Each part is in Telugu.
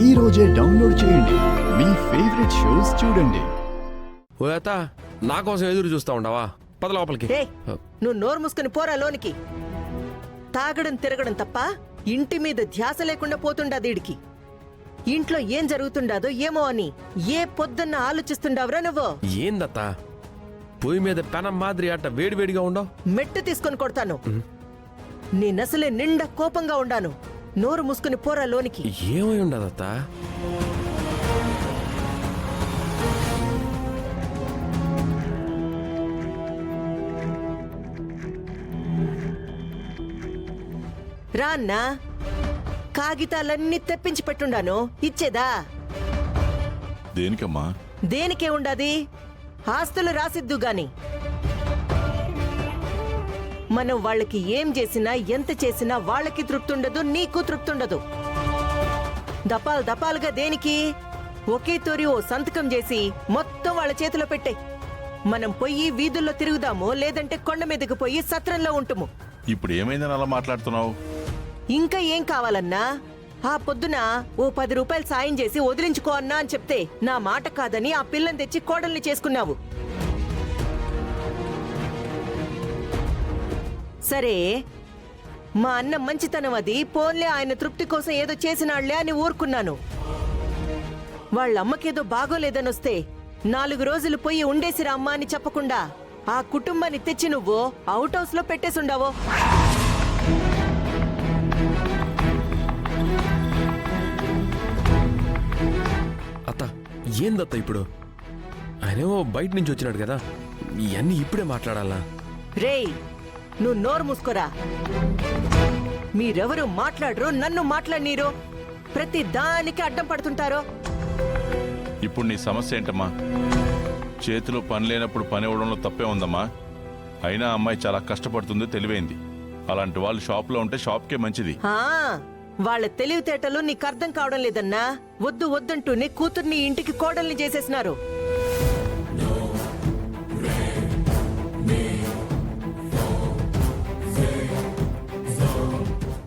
ఈ రోజే డౌన్లోడ్ చేయండి. మీ ఫేవరెట్ షోస్ చూడండి. ఓ అత్త, నా కోసం ఎదురు చూస్తా ఉండవా? పద లోపలికి. నువ్వు నోరు మూసుకుని పోరా లోనికి. తాగడం తిరగడం తప్ప ఇంటి మీద ధ్యాస లేకుండా పోతుండదు ఈడికి. ఇంట్లో ఏం జరుగుతుండదో ఏమో అని ఏ పొద్దున్న ఆలోచిస్తుండవరా నువ్వు? ఏందత్త పొయ్యి మీద పెనం మాదిరి అట్ట వేడివేడిగా ఉండవు? మెట్టు తీసుకొని కొడతాను. నేనసలే నిండా కోపంగా ఉండాను. నోరు మూసుకుని పోరా లోనికి. ఏమై ఉండదత్త? రా అన్నా, కాగితాలన్నీ తెప్పించి పెట్టుండాను, ఇచ్చేదా? దేనికమ్మా? దేనికే ఉండాది, ఆస్తులు రాసిద్దు గాని. మనం వాళ్ళకి ఏం చేసినా ఎంత చేసినా వాళ్ళకి తృప్తుండదు, నీకు తృప్తుండదు. దపాలు దపాలుగా దేనికి? ఒకే తోరి ఓ సంతకం చేసి మొత్తం వాళ్ళ చేతిలో పెట్టే. మనం పొయ్యి వీధుల్లో తిరుగుదాము, లేదంటే కొండ మీదకి పోయి సత్రంలో ఉంటుము. ఇప్పుడు ఏమైందని అలా మాట్లాడుతున్నావు? ఇంకా ఏం కావాలన్నా? ఆ పొద్దున ఓ 10 రూపాయలు సాయం చేసి వదిలించుకో అన్నా అని చెప్తే నా మాట కాదని ఆ పిల్లని తెచ్చి కోడల్ని చేసుకున్నావు. సరే, మా అన్న మంచితనం అది, పోన్లే ఆయన తృప్తి కోసం ఏదో చేసినాళ్లే అని ఊరుకున్నాను. వాళ్ళమ్మకేదో బాగోలేదని వస్తే 4 రోజులు పోయి ఉండేసిరా అమ్మా అని చెప్పకుండా ఆ కుటుంబాన్ని తెచ్చి నువ్వు అవుట్ హౌస్ లో పెట్టేసుండావో. అత్త ఏందత్త ఇప్పుడు? ఆయనేమో బయట నుంచి వచ్చినాడు కదా, ఇవన్నీ ఇప్పుడే మాట్లాడాలా? రేయ్, నువ్వు నోరు మూసుకోరా. మీరెవరు మాట్లాడరు, నన్ను మాట్లాడినీరు, ప్రతి దానికి అడ్డం పడుతుంటారో. ఇప్పుడు నీ సమస్య ఏంటమ్మా? చేతిలో పని లేనప్పుడు పని ఇవ్వడంలో తప్పే ఉందమ్మా. అయినా అమ్మాయి చాలా కష్టపడుతుంది, తెలివైంది. అలాంటి వాళ్ళు షాప్లో ఉంటే షాప్కే మంచిది. వాళ్ళ తెలివితేటలు నీకు అర్థం కావడం లేదన్నా. వద్దు వద్దంటూనే కూతుర్ని ఇంటికి కోడల్ని చేసేసినారు.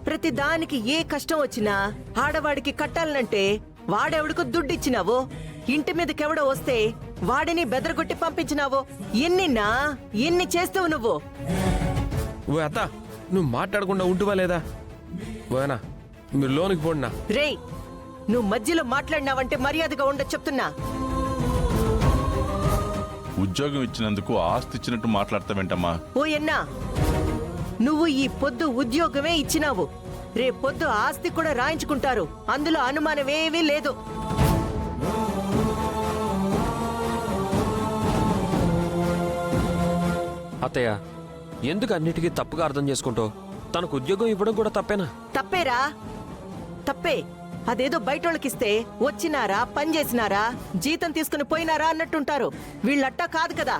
ప్రతి దానికి ఏ కష్టం వచ్చినా ఆడవాడికి కట్టాలనంటే వాడెవడికి దుడ్డిచ్చినావు. ఇంటి మీదకెవడో వస్తే వాడిని బెదరగొట్టి పంపించినావు. ఎన్ని చేస్తావు నువ్వు? ఓ అత్త, నువ్వు మాట్లాడకుండా ఉంటువా లేదా? ఓనా, మీరు లోనికి పోండినా. రేయ్, నువ్వు మధ్యలో మాట్లాడినావంటే మర్యాదగా ఉండదు చెప్తున్నా. ఉద్యోగం ఇచ్చినందుకు ఆస్తి ఇచ్చినట్టు మాట్లాడతావేంటమ్మా? ఓ ఎన్నా, నువ్వు ఈ పొద్దు ఉద్యోగమే ఇచ్చినావు, రేపొద్దు ఆస్తి కూడా రాయించుకుంటారు, అందులో అనుమానమేమీ లేదు. అత్తయ్య, ఎందుకు అన్నిటికీ తప్పుగా అర్థం చేసుకుంటావు? తనకు ఉద్యోగం ఇవ్వడం కూడా తప్పేనా? తప్పేరా, తప్పే. అదేదో బయటోళ్ళకిస్తే వచ్చినారా, పని చేసినారా, జీతం తీసుకుని పోయినారా అన్నట్టుంటారు. వీళ్ళట్టా కాదు కదా.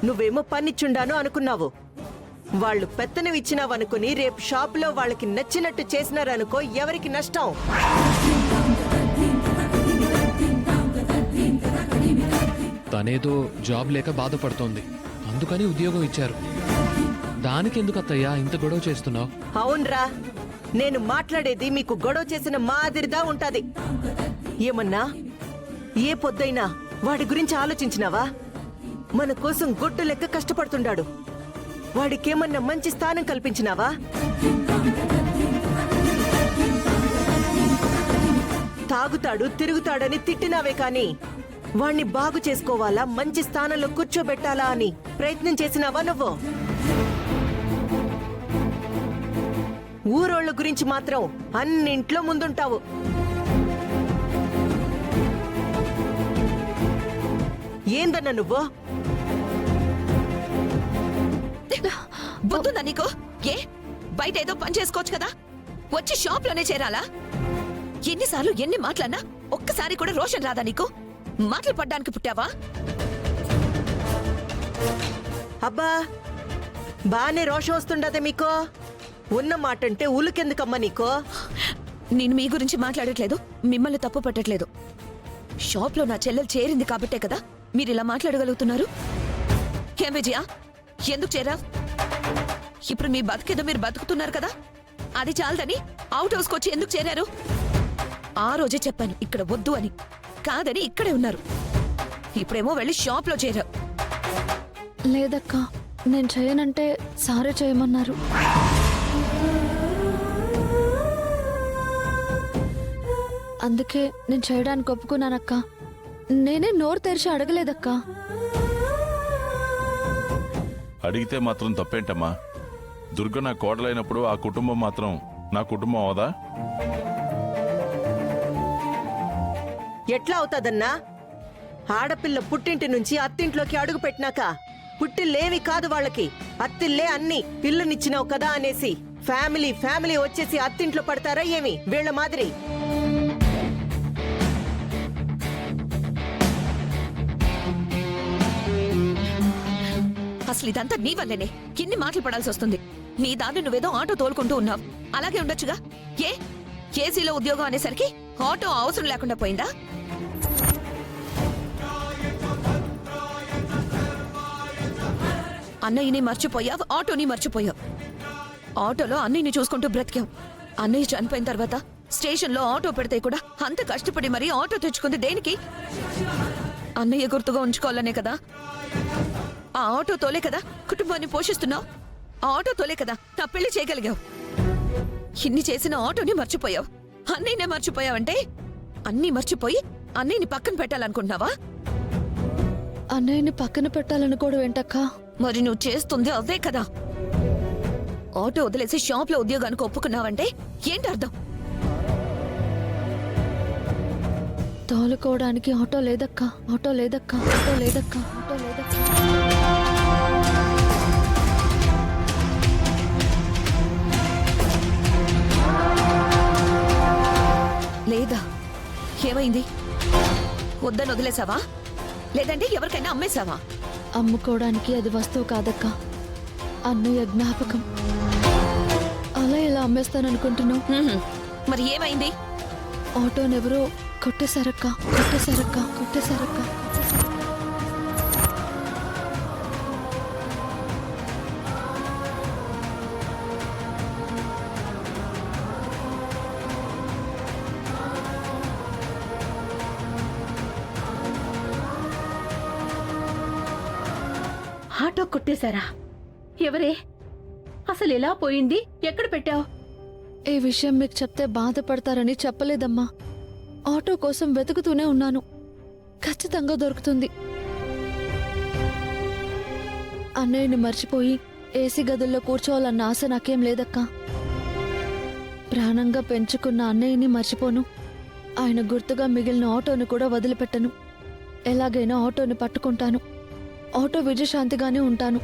నువ్వేమో పనిచ్చుండాను అనుకున్నావు, వాళ్ళు పెత్తనం ఇచ్చినావనుకుని రేపు షాపులో వాళ్ళకి నచ్చినట్టు చేసినారనుకో, ఎవరికి నష్టం? తనేదో జాబ్ లేక బాధపడుతోంది, అందుకని ఉద్యోగం ఇచ్చారు. దానికెందుకు అత్తయ్యా ఇంత గొడవ చేస్తున్నావు? అవునరా, నేను మాట్లాడేది మీకు గొడవ చేసిన మాదిరిదా ఉంటది. ఏమన్నా ఏ పొద్దైనా వాడి గురించి ఆలోచించినావా? మన కోసం గొడ్డు లెక్క కష్టపడుతుండాడు. వాడికేమన్నా మంచి స్థానం కల్పించినావా? తాగుతాడు తిరుగుతాడని తిట్టినావే కాని వాణ్ణి బాగు చేసుకోవాలా, మంచి స్థానంలో కూర్చోబెట్టాలా అని ప్రయత్నం చేసినావా నువ్వు? ఊరోళ్ళ గురించి మాత్రం అన్నింట్లో ముందుంటావు. ఏందన్నా నువ్వు? బుద్ధుందా నీకు? ఏ బయట ఏదో పని చేసుకోవచ్చు కదా, వచ్చి షాప్ లోనే చేరాలా? ఎన్నిసార్లు ఎన్ని మాటలన్నా ఒక్కసారి కూడా రోషన్ రాదా నీకు? మాటలు పడ్డానికి పుట్టావా? అబ్బా, బానే రోషం వస్తుండదే మీకు. ఉన్న మాటంటే ఉలుకెందుకమ్మా నీకో? నేను మీ గురించి మాట్లాడట్లేదు, మిమ్మల్ని తప్పు పట్టట్లేదు. షాప్ లో నా చెల్లెలు చేరింది కాబట్టే కదా మీరు ఇలా మాట్లాడగలుగుతున్నారు. ఏం విజయ, ఎందుకు చేరా? ఇప్పుడు మీ బతికేదో మీరు బతుకుతున్నారు కదా, అది చాలదని అవుట్ హౌస్కి వచ్చి ఎందుకు చేరారు? ఆ రోజే చెప్పాను ఇక్కడ వద్దు అని. కాదని ఇక్కడే ఉన్నారు. ఇప్పుడేమో వెళ్ళి షాప్లో చేరావు. లేదక్కా, నేను చేయనంటే సారే చేయమన్నారు. అందుకే నేను చేయడానికి ఒప్పుకున్నానక్కా. నేనే నోరు తెరిచి అడగలేదక్కా. అడిగితే మాత్రం తప్పేంటమ్మా? దుర్గ నా కోడలైనప్పుడు ఆ కుటుంబం మాత్రం నా కుటుంబం అవదా? ఎట్లా అవుతాదన్నా? ఆడపిల్ల పుట్టింటి నుంచి అత్తింట్లోకి అడుగు పెట్టినాక పుట్టిల్లేవి కాదు వాళ్ళకి, అత్తిల్లే అన్ని. పిల్లనిచ్చినావు కదా అనేసి ఫ్యామిలీ ఫ్యామిలీ వచ్చేసి అత్తింట్లో పడతారా ఏమి వీళ్ళ మాదిరి? అసలు ఇదంతా నీ వల్లేనే ఇన్ని మాటలు పడాల్సి వస్తుంది. నీ దాన్ని నువ్వేదో ఆటో తోలుకుంటూ ఉన్నావు. అలాగే ఉండొచ్చుగా. ఏసీలో ఉద్యోగం అనేసరికి ఆటో అవసరం లేకుండా పోయిందా? అన్నయ్యని మర్చిపోయావు, ఆటోని మర్చిపోయావు. ఆటోలో అన్నయ్యని చూసుకుంటూ బ్రతికావు. అన్నయ్య చనిపోయిన తర్వాత స్టేషన్లో ఆటో పెడితే కూడా అంత కష్టపడి మరీ ఆటో తెచ్చుకుంది దేనికి? అన్నయ్య గుర్తుగా ఉంచుకోవాలనే కదా. ఆ ఆటో తోలే కదా కుటుంబాన్ని పోషిస్తున్నావు. ఆ ఆటో తోలే కదా నా పెళ్లి చేయగలిగావు. ఇన్ని చేసిన ఆటోని మర్చిపోయావు, అన్నయ్యనే మర్చిపోయావంటే అన్నీ మర్చిపోయి అన్నయ్యని పక్కన పెట్టాలనుకుంటున్నావా? అన్నయ్యని పక్కన పెట్టాలనుకోవడం ఏంటక్కా? మరి నువ్వు చేస్తుంది అదే కదా. ఆటో వదిలేసి షాప్లో ఉద్యోగానికి ఒప్పుకున్నావంటే ఏంటి అర్థం? తోలుకోవడానికి ఆటో లేదక్కా, ఆటో లేదక్కా, ఆటో లేదక్కా, ఆటో లేదక్కా. లేదా? ఏమైంది? వద్దని వదిలేసావా? లేదంటే ఎవరికైనా అమ్మేశావా? అమ్ముకోవడానికి అది వస్తువు కాదక్కా, అన్నయ్య జ్ఞాపకం. అలా ఎలా అమ్మేస్తాననుకుంటున్నావు? మరి ఏమైంది? ఆటోనెవరో కొట్టేశారక్కా, కొట్టేశారక్కా, కొట్టేశారక్కా. ఆటో కొట్టేశారా? ఎవరే? అసలు ఎలా పోయింది? ఎక్కడ పెట్టావు? ఈ విషయం మీకు చెప్తే బాధపడతారని చెప్పలేదమ్మా. ఆటో కోసం వెతుకుతూనే ఉన్నాను. ఖచ్చితంగా దొరుకుతుంది. అన్నయ్యని మర్చిపోయి ఏసీ గదుల్లో కూర్చోవాలన్న ఆశ నాకేం లేదక్కా. ప్రాణంగా పెంచుకున్న అన్నయ్యని మర్చిపోను. ఆయన గుర్తుగా మిగిలిన ఆటోని కూడా వదిలిపెట్టను. ఎలాగైనా ఆటోని పట్టుకుంటాను. ఆటో విజయశాంతిగానే ఉంటాను.